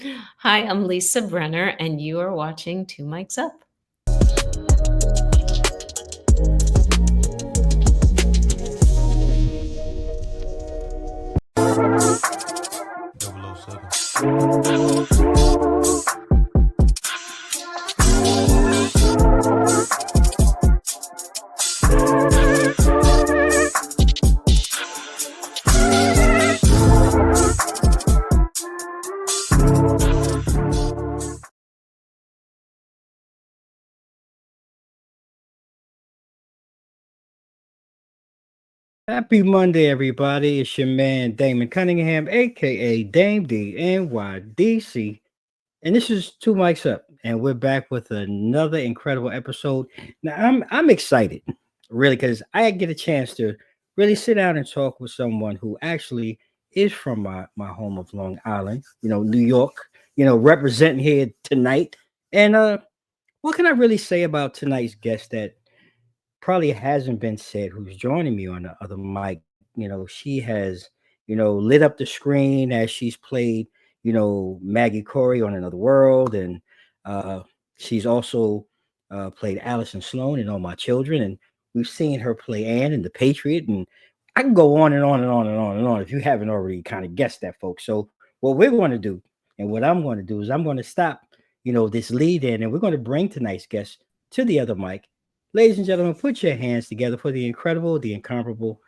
Hi, I'm Lisa Brenner, and you are watching Two Mics Up. 007. Happy Monday, everybody. It's your man, Damon Cunningham, aka Dame D NYDC. And this is Two Mics Up. And we're back with another incredible episode. Now, I'm excited, really, because I get a chance to really sit down and talk with someone who actually is from my home of Long Island, New York, representing here tonight. And what can I really say about tonight's guest that probably hasn't been said who's joining me on the other mic. She has, lit up the screen as she's played, Maggie Corey on Another World. And uh, she's also played Allison Sloan in All My Children. And we've seen her play Anne in The Patriot. And I can go on and on and on and on and on if you haven't already kind of guessed that, folks. So, what we're going to do and what I'm going to do is I'm going to stop, this lead in and we're going to bring tonight's guest to the other mic. Ladies and gentlemen, put your hands together for the incredible, the incomparable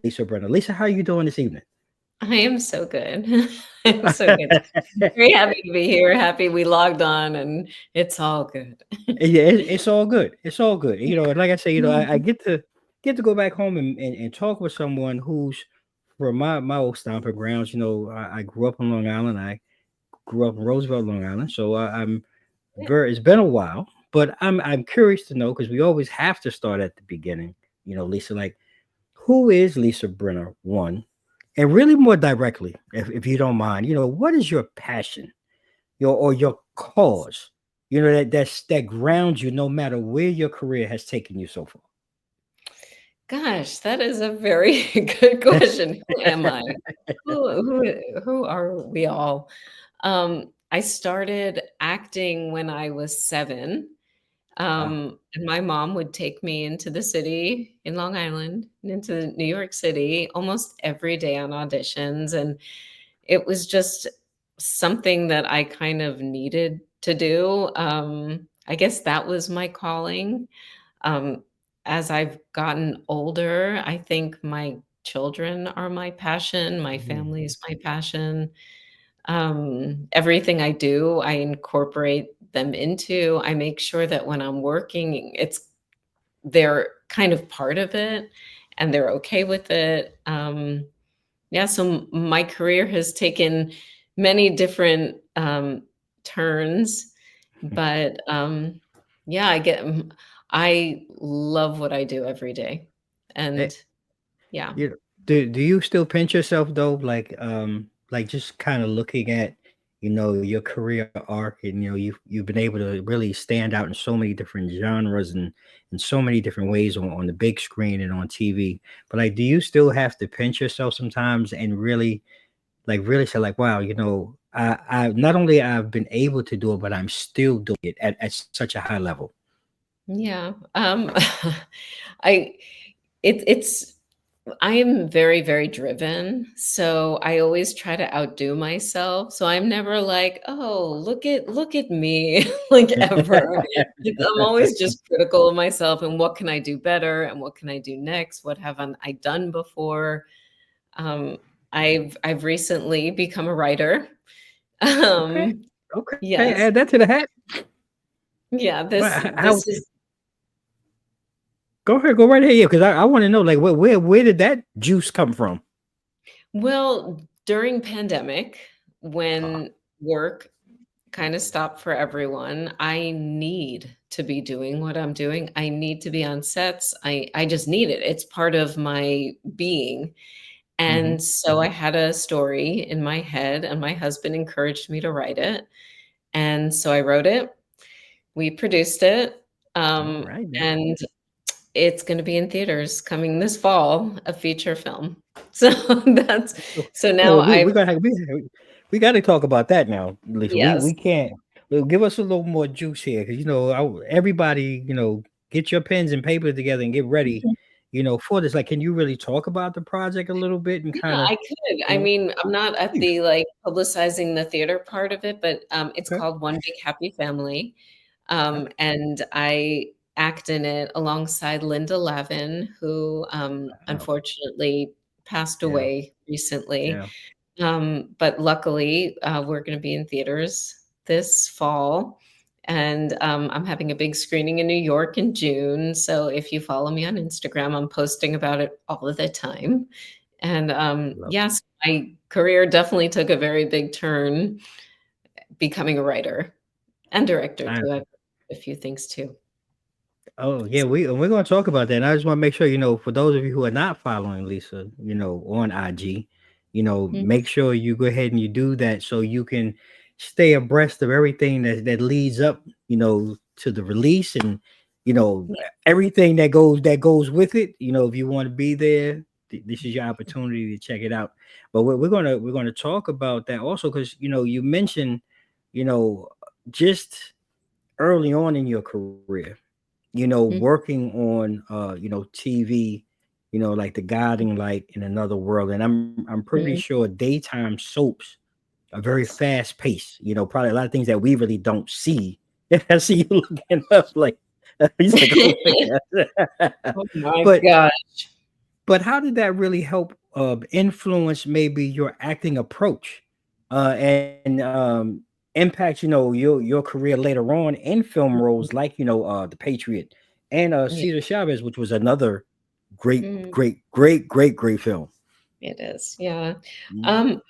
Lisa Brenner. Lisa, how are you doing this evening? I am so good. I'm so good. Very happy to be here. Happy we logged on, and it's all good. Yeah, it's all good. It's all good. And like I say, I get to go back home and talk with someone who's from my old stomping grounds. I grew up on Long Island. I grew up in Roosevelt, Long Island. So I'm very. It's been a while, but I'm curious to know because we always have to start at the beginning. Lisa, like who is Lisa Brenner? One, and really more directly, if you don't mind, what is your passion, your cause, that grounds you no matter where your career has taken you so far. Gosh, that is a very good question. Who am I? Who are we all? I started acting when I was 7. Wow. And my mom would take me into the city in Long Island and into New York City almost every day on auditions. And it was just something that I kind of needed to do. I guess that was my calling. Um, as I've gotten older, I think my children are my passion, my family Mhm. is my passion. Everything I do, I incorporate them into. I make sure that when I'm working, they're kind of part of it and they're okay with it. Yeah, so my career has taken many different turns, but yeah, I love what I do every day, Eh, and yeah. do you still pinch yourself though, like just kind of looking at your career arc, and you've been able to really stand out in so many different genres and in so many different ways on the big screen and on TV. But like, do you still have to pinch yourself sometimes and really say like, wow, I not only I've been able to do it, but I'm still doing it at such a high level. Yeah, I it's I am very, very driven, so I always try to outdo myself, so I'm never like, "Oh, look at me," like, ever. I'm always just critical of myself and what can I do better and what can I do next? What haven't I done before? Um, I've recently become a writer. Okay. Um, Okay. yes. Add that to the hat. Yeah, Well, this is go ahead, go right ahead. Yeah, because I want to know like where did that juice come from? well, during pandemic, Uh, when work kind of stopped for everyone, I need to be doing what I'm doing. I need to be on sets. I just need it. It's part of my being. mhm. And so I had a story in my head, and my husband encouraged me to write it. And so I wrote it. We produced it. All Um, right now. and it's going to be in theaters coming this fall, a feature film. So that's So, so now well, I've we're gonna have We got to talk about that now, Lisa. We Yes. can't. Well, give us a little more juice here, because everybody, get your pens and paper together and get ready, for this. Like, can you really talk about the project a little bit and Yeah, kind of, I could. I you know, mean, I'm not at please. the, like, publicizing the theater part of it, but, it's Okay. called One Big Happy Family, Okay. and I act in it alongside Linda Lavin, who, Oh, unfortunately passed yeah. away recently. Yeah. But luckily, we're gonna be in theaters this fall, and, I'm having a big screening in New York in June, so if you follow me on Instagram, I'm posting about it all of the time, and, Love. yes, my career definitely took a very big turn becoming a writer and director I, too. I've a few things too. Oh yeah, So we're gonna talk about that. And I just want to make sure, for those of you who are not following Lisa, on IG, mm, make sure you go ahead and you do that so you can stay abreast of everything that leads up, to the release, and yeah. everything that goes with it. If you want to be there, this is your opportunity to check it out. But we're gonna talk about that also, because you mentioned, you know, just early on in your career, Mm, working on TV, like The Guiding Light in Another World. And I'm pretty mhm. sure daytime soaps are very Yes. fast paced, probably a lot of things that we really don't see. I see you looking up like he's like, oh my god. Oh my but gosh. but how did that really help influence maybe your acting approach, and impact your career later on in film roles like The Patriot and Yeah. Cesar Chavez, which was another great, Mm, great, great, great, great film. it is, yeah. Mhm. Um,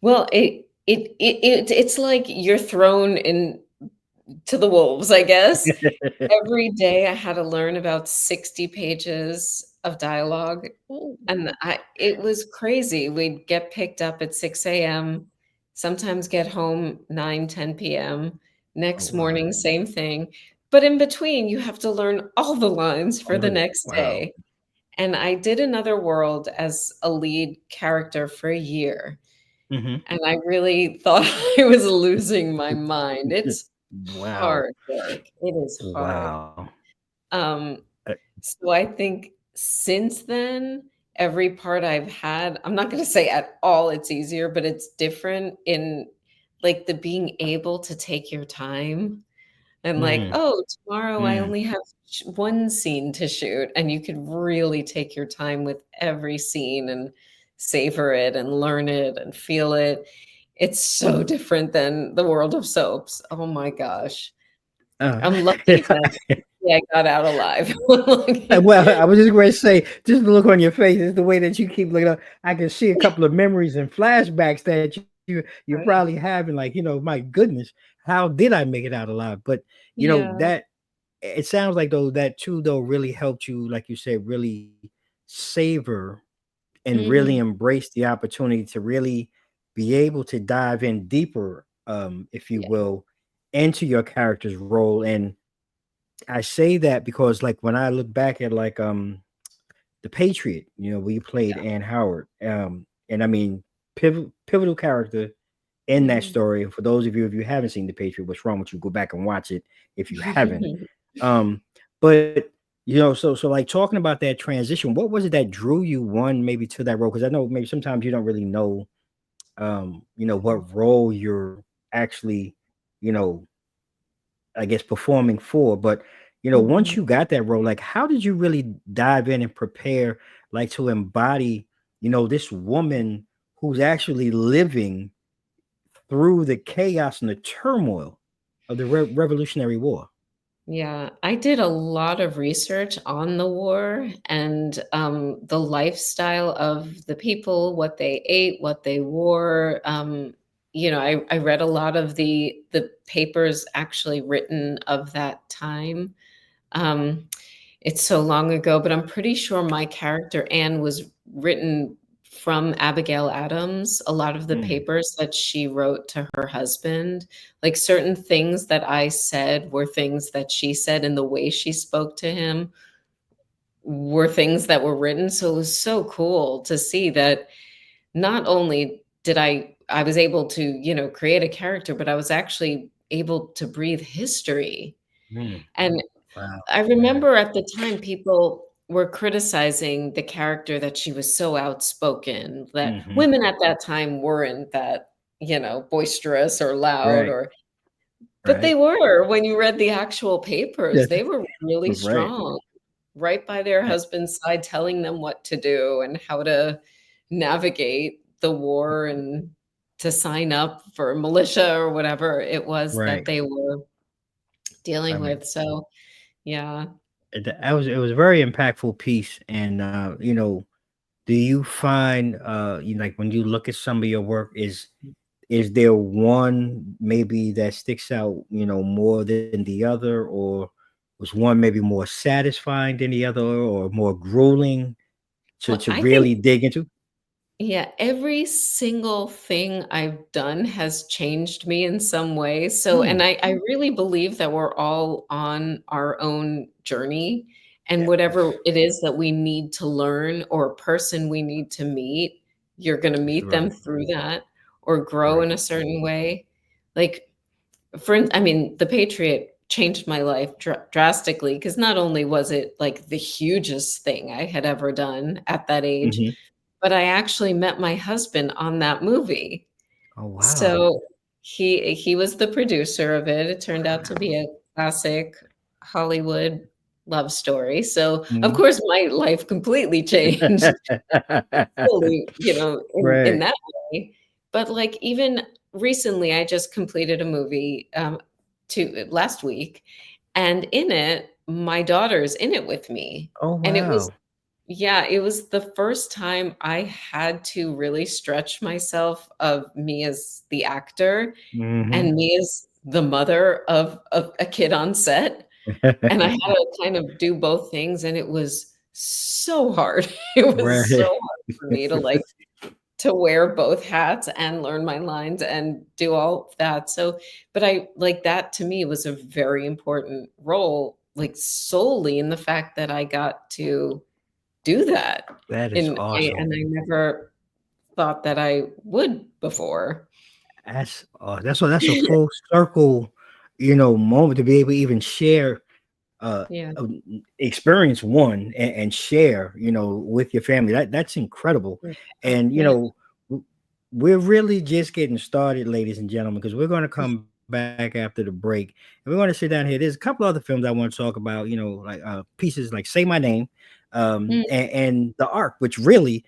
well, it's like you're thrown in to the wolves, I guess. Every day I had to learn about 60 pages of dialogue, and it was crazy. We'd get picked up at 6 AM, sometimes get home 9, 10 PM. Oh Next wow! morning, same thing. But in between, you have to learn all the lines for Oh the really? next Wow! day. And I did Another World as a lead character for a year, Hmm. and I really thought I was losing my mind. It's Wow! hard work. It is hard. Wow! Um, Uh, so I think since then, every part I've had, I'm not gonna say at all it's easier, but it's different in, like, the being able to take your time and, like, mm, "Oh, tomorrow I mm. only have 1 scene to shoot," and you could really take your time with every scene and savor it and learn it and feel it. It's so different than the world of soaps. Oh my gosh. Uh, I'm lucky that yeah, I got out alive. Well, I was just going to say, just the look on your face is the way that you keep looking up. I can see a couple of memories and flashbacks that you're probably Right. having. Like, my goodness, how did I make it out alive? But Yeah. that it sounds like though that too though really helped you, like you said, really savor and really Mhm. embrace the opportunity to really be able to dive in deeper, if you Yeah, will, into your character's role. And I say that because, like, when I look back at like The Patriot, where you played yeah. Ann Howard, and I mean pivotal character in that Mhm. story. And for those of you, if you haven't seen The Patriot, what's wrong with you? Go back and watch it if you haven't. Um, but so like talking about that transition, what was it that drew you one maybe to that role? Because I know maybe sometimes you don't really know, what role you're actually, you know, I guess performing for. But once Mhm. you got that role, like how did you really dive in and prepare, like to embody, this woman who's actually living through the chaos and the turmoil of the Revolutionary War? Yeah, I did a lot of research on the war and, the lifestyle of the people, what they ate, what they wore, I read a lot of the papers actually written of that time. Um, it's so long ago, but I'm pretty sure my character, Anne, was written from Abigail Adams. A lot of the Mm, papers that she wrote to her husband, like certain things that I said were things that she said, and the way she spoke to him were things that were written. So it was so cool to see that not only did I I was able to, create a character, but I was actually able to breathe history. Mm, And wow. I Yeah. remember at the time people were criticizing the character that she was so outspoken, that Hmm. women at that time weren't that, boisterous or loud, Right. or but they Right. were. When you read the actual papers, Yes. they were really Right. strong, right by their Uh, husband's side, telling them what to do and how to navigate the war and to sign up for militia or whatever it was that Right. they were I dealing mean, with. So, yeah. it was a very impactful piece, and do you find like when you look at some of your work, is there one maybe that sticks out, more than the other, or was one maybe more satisfying than the other, or more grueling to Well, to I think really dig into? Yeah, every single thing I've done has changed me in some way. So, and Hmm. I really believe that we're all on our own journey, and whatever Yes, it is that we need to learn or a person we need to meet, you're going to that's meet them right. through that or grow Right. in a certain way. Like, I mean, The Patriot changed my life drastically, because not only was it like the hugest thing I had ever done at that age, Hmm. but I actually met my husband on that movie. Oh wow. So he was the producer of it. It turned out to be a classic Hollywood love story. So, of Mhm. course, my life completely changed fully, in Right. that way. But, like, even recently, I just completed a movie, to last week, and in it, my daughter's in it with me, Oh and it was wow. yeah, it was the first time I had to really stretch myself, of me as the actor Hmm. and me as the mother of a kid on set, and I had to kind of do both things, and it was so hard. It was so Right. hard for me to, like, to wear both hats and learn my lines and do all of that. So, but I like, that to me was a very important role, like, solely in the fact that I got to do that. That is And awesome. I never thought that I would before. That's a full circle, moment to be able to even share, Yeah. experience one, and share, with your family. That's incredible. Yeah. And Yeah. w- we're really just getting started, ladies and gentlemen, because we're going to come back after the break, and we're going to sit down here. There's a couple other films I want to talk about, like pieces like Say My Name, Mm, and The Ark, which really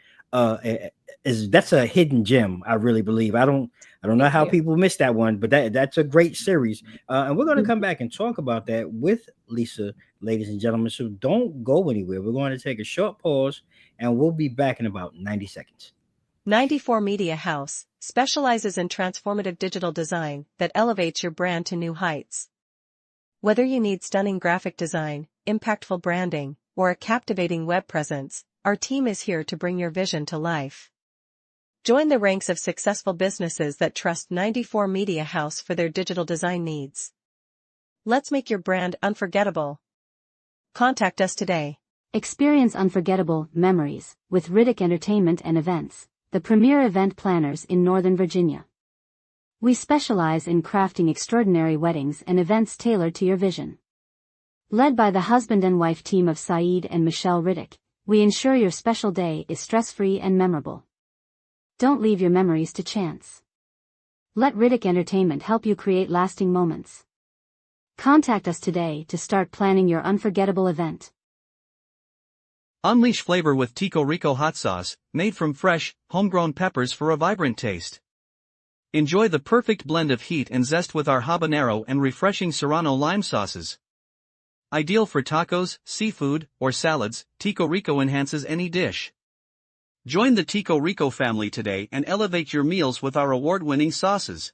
is that's a hidden gem. I really believe. I don't know thank how you. people miss that one, but that's a great series. And we're going to come back and talk about that with Lisa, ladies and gentlemen. So don't go anywhere. We're going to take a short pause, and we'll be back in about 90 seconds. 94 Media House specializes in transformative digital design that elevates your brand to new heights. Whether you need stunning graphic design, impactful branding, or a captivating web presence, our team is here to bring your vision to life. Join the ranks of successful businesses that trust 94 Media House for their digital design needs. Let's make your brand unforgettable. Contact us today. Experience unforgettable memories with Riddick Entertainment and Events, the premier event planners in Northern Virginia. We specialize in crafting extraordinary weddings and events tailored to your vision. Led by the husband and wife team of Saeed and Michelle Riddick, we ensure your special day is stress-free and memorable. Don't leave your memories to chance. Let Riddick Entertainment help you create lasting moments. Contact us today to start planning your unforgettable event. Unleash flavor with Tico Rico hot sauce, made from fresh, homegrown peppers for a vibrant taste. Enjoy the perfect blend of heat and zest with our habanero and refreshing serrano lime sauces. Ideal for tacos, seafood, or salads, Tico Rico enhances any dish. Join the Tico Rico family today and elevate your meals with our award-winning sauces.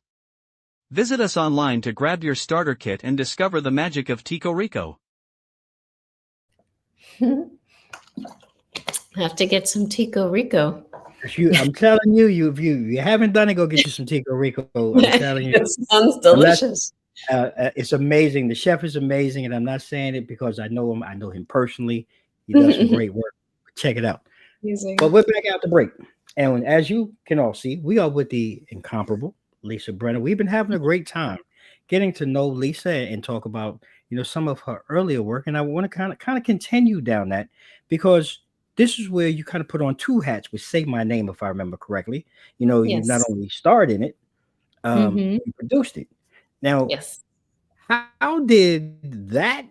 Visit us online to grab your starter kit and discover the magic of Tico Rico. Have to get some Tico Rico. I'm telling you, if you haven't done it, go get you some Tico Rico. I'm telling you, It sounds I'm not. delicious. It's amazing. The chef is amazing, and I'm not saying it because I know him. I know him personally. He does some great work. Check it out. But Amazing. we're back out the break, And as you can all see, we are with the incomparable Lisa Brenner. We've been having a great time getting to know Lisa and talk about some of her earlier work. And I want to kind of continue down that because this is where you kind of put on two hats, which say my name if I remember correctly. You not Yes. only starred in it, Mhm. you produced it. Now, Yes. how did that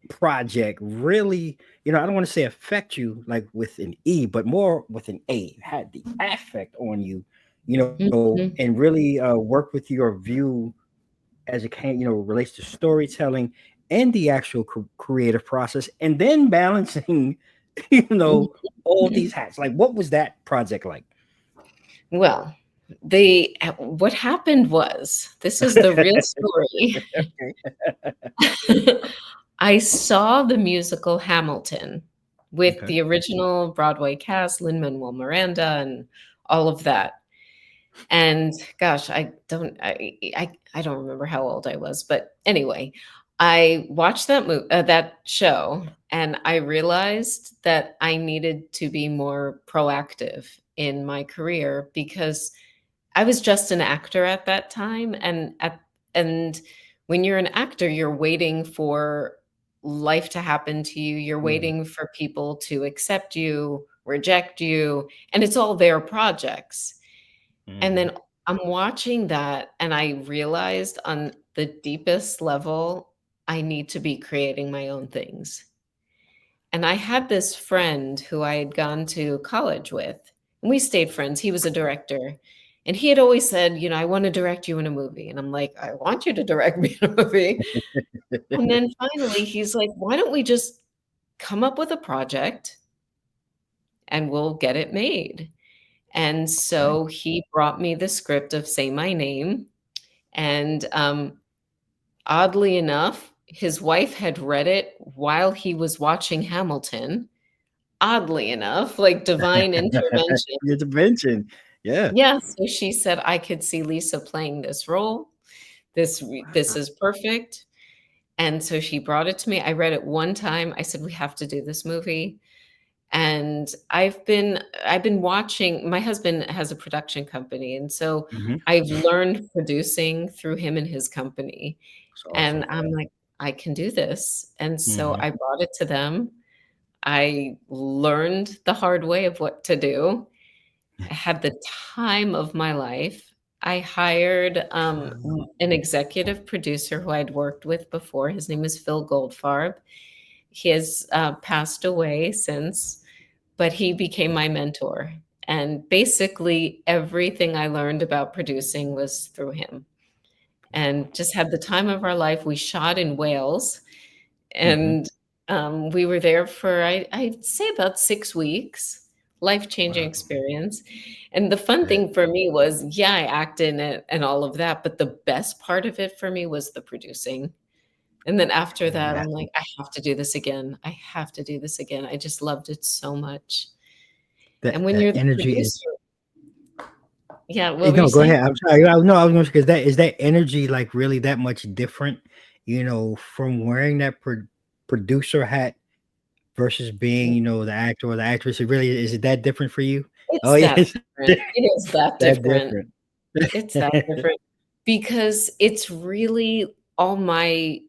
project really, I don't want to say affect you like with an E, but more with an A, had the affect on you, and Mhm. really work with your view as it came, relates to storytelling and the actual creative process, and then balancing, you Mhm. know, all these hats. Like, what was that project like? Well, the what happened was, this is the real story. Okay. I saw the musical Hamilton with Okay. the original Broadway cast, Lin-Manuel Miranda and all of that. And gosh, I don't remember how old I was, but anyway, I watched that show, and I realized that I needed to be more proactive in my career because I was just an actor at that time, and when you're an actor, you're waiting for life to happen to you. You're Mhm. waiting for people to accept you, reject you, and it's all their projects. And Mhm. then I'm watching that, and I realized on the deepest level, I need to be creating my own things. And I had this friend who I had gone to college with, and we stayed friends. He was a director. And he had always said, I want to direct you in a movie. And I'm like, I want you to direct me in a movie. And then finally, he's like, why don't we just come up with a project and we'll get it made? And Okay. so he brought me the script of Say My Name. And oddly enough, his wife had read it while he was watching Hamilton. Oddly enough, like divine intervention. Intervention. Yeah. Yeah, so she said, "I could see Lisa playing this role. This is perfect." And so she brought it to me. I read it one time. I said, "We have to do this movie." And I've been watching. My husband has a production company, and so Mhm. I've learned producing through him and his company. It's And awesome. I'm like, "I can do this." And so Mhm. I brought it to them. I learned the hard way of what to do. I had the time of my life. I hired, an executive producer who I'd worked with before. His name is Phil Goldfarb. He has, passed away since, but he became my mentor, and basically everything I learned about producing was through him, and just had the time of our life. We shot in Wales, Mhm. and, we were there for I'd say about 6 weeks, life-changing Wow. experience, and the fun Yeah. thing for me was, yeah, I acted in it and all of that, but the best part of it for me was the producing, and then after that, I'm Exactly. like, "I have to do this again. I have to do this again." I just loved it so much, and when That you're the energy is producer. Yeah, what were you no, go saying? ahead. I'm sorry. No, I was gonna because that is that energy like really that much different, from wearing that producer hat versus being, the actor or the actress. It really is it that different for you? Oh It's yeah, that it's different. It is that that different. different. It's that different because it's really all my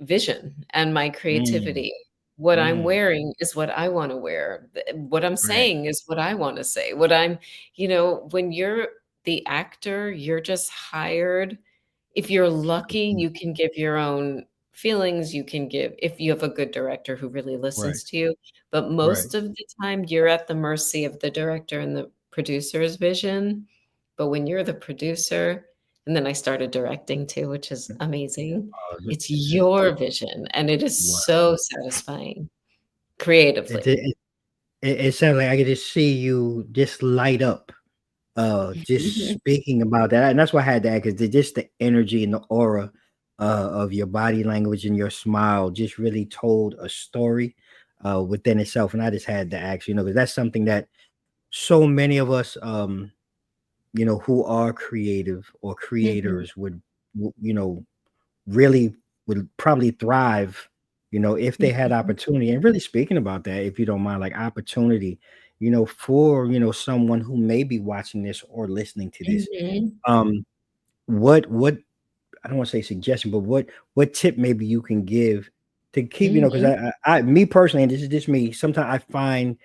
vision and my Mm, creativity. What I'm mm, wearing is what I wanna wear. What I'm right. saying is what I wanna say. When you're the actor, you're just hired. If you're lucky, Mhm. you can give your own feelings, you can give if you have a good director who really Right, listens to you, but right. most of the time, you're at the mercy of the director and the producer's vision. But when you're the producer, and then I started directing too, which is amazing. It's It's just your vision, and it is wow. so satisfying It, creatively. it it sounds like I could just see you just light up. Just Mhm. speaking about that, and that's why I had that because just the energy and the aura of your body language and your smile just really told a story within itself. And I just had to ask, because that's something that so many of us, who are creative or Mhm. creators really would probably thrive, if they had Mhm. opportunity. And really speaking about that, if you don't mind, like opportunity, for someone who may be watching this or listening to this. Mhm. Um, what I don't want to say suggestion, but what tip maybe you can give to keep, because Mhm. me personally, and this is just me, sometimes I find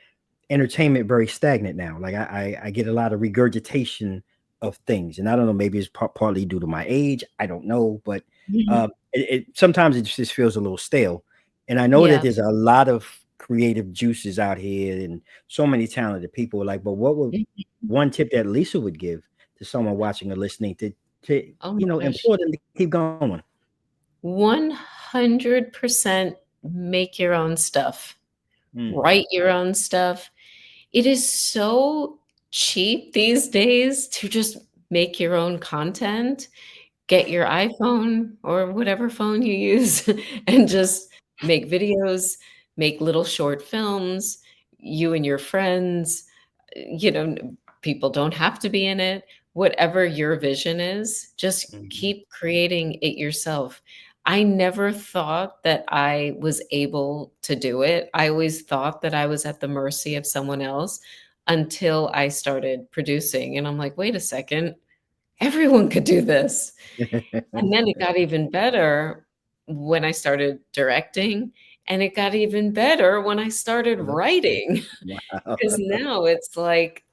entertainment very stagnant now. Like I get a lot of regurgitation of things, and I don't know, maybe it's partly due to my age. I don't know, but Mhm. it sometimes it just feels a little stale. And I know that Yeah. there's a lot of creative juices out here and so many talented people. Like, but what would Mhm. one tip that Lisa would give to someone watching or listening to Oh my gosh. implore them to keep going? 100% make your own stuff. Mm, Write your own stuff. It is so cheap these days to just make your own content. Get your iPhone or whatever phone you use and just make videos, make little short films, you and your friends, people don't have to be in it. Whatever your vision is, just mhm. keep creating it yourself. I never thought that I was able to do it. I always thought that I was at the mercy of someone else until I started producing, and I'm like, "Wait a second, everyone could do this." And then it got even better when I started directing, and it got even better when I started writing. Wow. Because now it's like,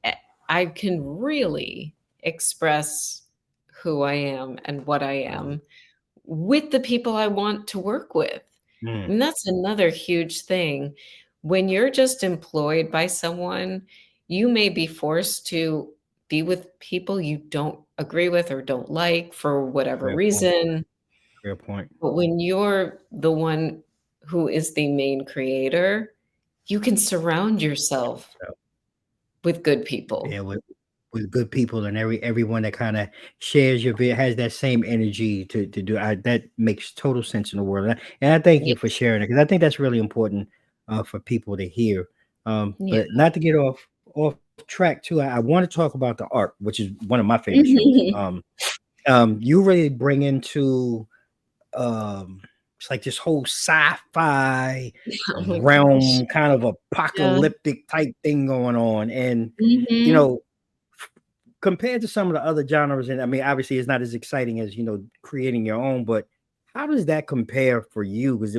eh, I can really express who I am and what I Mhm. am with the people I want to work with. Mm, And that's another huge thing. When you're just employed by someone, you may be forced to be with people you don't agree with or don't like for whatever fair point. reason. Fair point. But when you're the one who is the main creator, you can surround yourself with good people. Yeah, with good people and everyone that kind of shares your has that same energy to do that makes total sense in the world. And I thank Yeah, you for sharing it because I think that's really important for people to hear. yeah. But not to get off track too, I want to talk about the art, which is one of my favorite shows. Mhm. You really bring into um it's like this whole sci-fi Oh my gosh. realm, kind of Yeah. apocalyptic type thing going on, and you Mhm. know compared to some of the other genres, and I mean, obviously, it's not as exciting as creating your own. But how does that compare for you? Because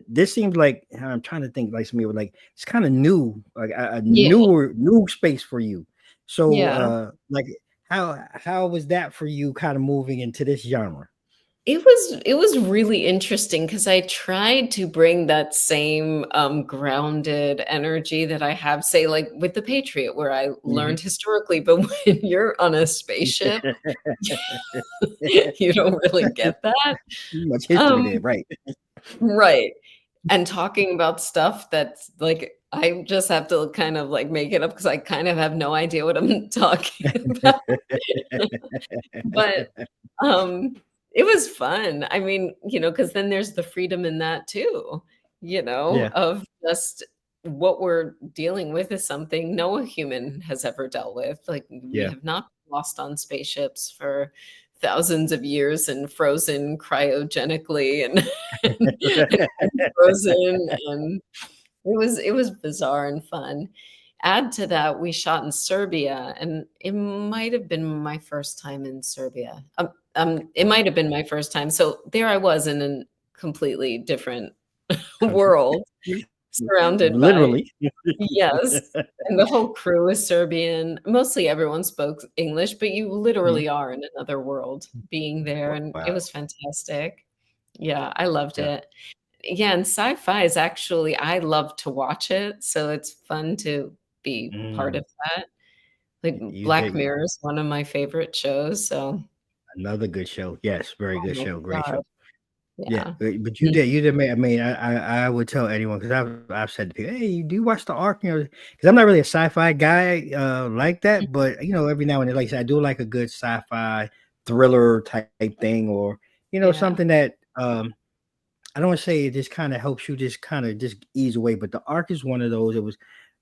this seems like I'm trying to think like some people like it's kind of new, like a Yeah, new space for you. So, yeah. like how was that for you, kind of moving into this genre? It was really interesting because I tried to bring that same, grounded energy that I have, say, like, with the Patriot, where I Mhm. learned historically, but when you're on a spaceship, you don't really get that. Much history Um, there, right? right, and talking about stuff that's, like, I just have to kind of, like, make it up because I kind of have no idea what I'm talking about. But, um, it was fun. I mean, because then there's the freedom in that too, Yeah. of just what we're dealing with is something no human has ever dealt with. Like, we Yeah. have not lost on spaceships for thousands of years and frozen cryogenically and and frozen, and it was bizarre and fun. Add to that, we shot in Serbia, and it might have been my first time in Serbia. It Wow. might have been my first time. So there I was in a completely different Country. world, surrounded by, Literally. yes, and the whole crew is Serbian. Mostly everyone spoke English, but you Mhm. literally are in another world being there, and it Wow. was fantastic. Yeah, I loved Yeah. it. Yeah, and sci-fi is actually, I love to watch it, so it's fun to be part Mm. of that. Like, You Black did Mirror is one of my favorite shows, so another good show. Yes, very oh good my show, great god, show. Yeah, yeah. but Mm, you did make I mean, I would tell anyone because I've said to people, "Hey, do you watch the Ark?" Because I'm not really a sci-fi guy like that, but every now and then, like I said, I do like a good sci-fi thriller type thing, or yeah. something that I don't want to say it just kind of helps you just kind of just ease away, but the arc is one of those.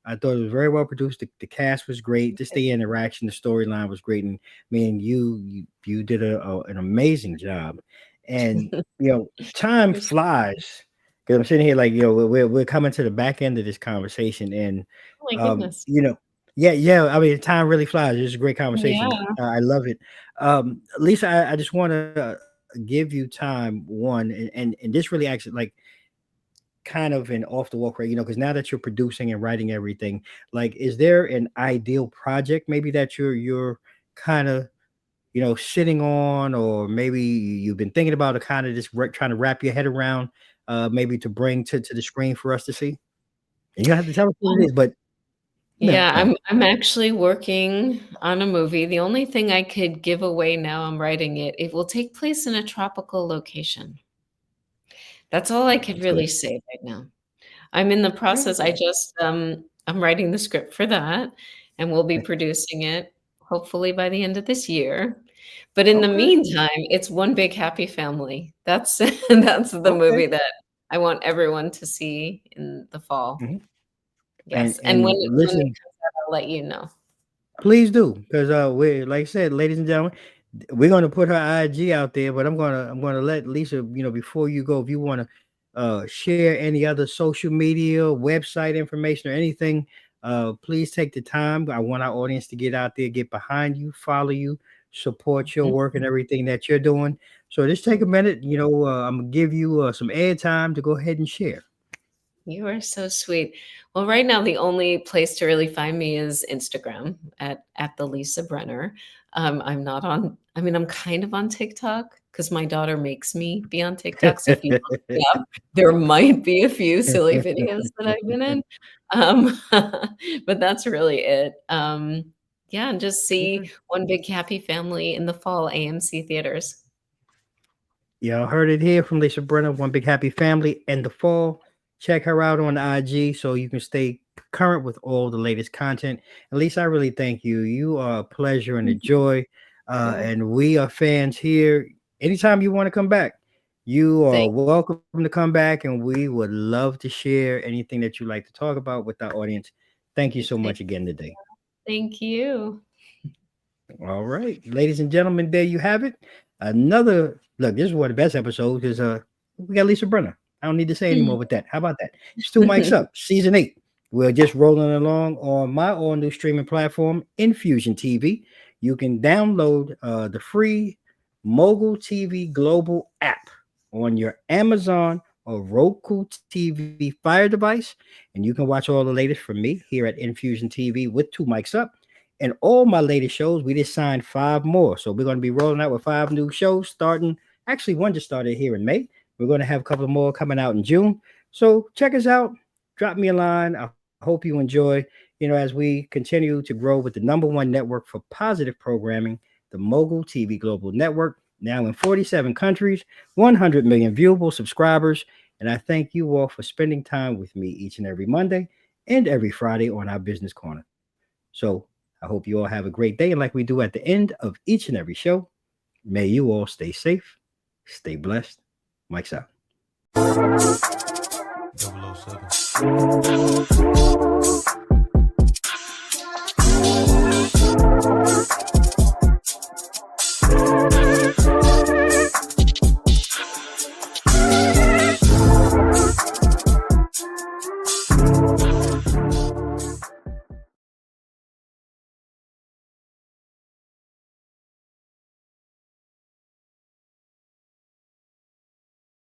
I thought it was very well produced. The cast was great. Just the interaction, the storyline was great, and I mean, you did an amazing job. And time You're so flies. because I'm sitting here like, we're coming to the back end of this conversation, and Oh my goodness. you know, yeah, yeah. I mean, time really flies. It's a great conversation. Yeah. I love it. Lisa, I just want to give you time one, and this really actually like kind of an off the wall, right? Because now that you're producing and writing everything, like, is there an ideal project maybe that you're kind of sitting on, or maybe you've been thinking about, to kind of just trying to wrap your head around, maybe to bring to the screen for us to see? And you don't have to tell us what it Um, is, but yeah, no. I'm actually working on a movie. The only thing I could give away now I'm writing it, it will take place in a tropical location. That's all I could That's good. really say right now. I'm in the process. Okay. I'm writing the script for that, and we'll be producing it hopefully by the end of this year. But in the Okay. meantime, it's One Big Happy Family. That's that's the Okay. movie that I want everyone to see in the fall. Mhm. Yes, and And when it listen, comes out, I'll let you know. please do, because we like I said, ladies and gentlemen, we're gonna put her IG out there, but I'm gonna let Lisa, before you go, if you want to share any other social media, website information, or anything, please take the time. I want our audience to get out there, get behind you, follow you, support your Mhm. work and everything that you're doing. So just take a minute. I'm gonna give you some air time to go ahead and share. You are so sweet. Well, right now the only place to really find me is Instagram at the Lisa Brenner. I'm not on. I mean, I'm kind of on TikTok because my daughter makes me be on TikTok. So if you look me up, there might be a few silly videos that I've been in. But that's really it. Yeah, and just see Okay. One Big Happy Family in the fall AMC theaters. Y'all heard it here from Lisa Brenner, One Big Happy Family in the fall. Check her out on IG so you can stay current with all the latest content. And Lisa, I really thank you. You are a pleasure and a joy. Oh, And we are fans here. Anytime you want to come back, you are thank welcome to come back, and we would love to share anything that you like to talk about with our audience. Thank you so thank much again today. thank you. All right, ladies and gentlemen, there you have it. Another look. This is one of the best episodes because we got Lisa Brenner. I don't need to say anymore with that. How about that? It's two mics up, season 8. We're just rolling along on my all new streaming platform, Infusion TV. You can download the free Mogul TV Global app on your Amazon or Roku TV Fire device, and you can watch all the latest from me here at Infusion TV with two mics up. And all my latest shows, we just signed 5 more. So we're going to be rolling out with 5 new shows starting. Actually, one just started here in May. We're going to have a couple more coming out in June. So check us out. Drop me a line. I hope you enjoy, as we continue to grow with the #1 network for positive programming, the Mogul TV Global Network, now in 47 countries, 100 million viewable subscribers. And I thank you all for spending time with me each and every Monday and every Friday on our Business Corner. So I hope you all have a great day. And like we do at the end of each and every show, may you all stay safe, stay blessed. Mike's out. 007.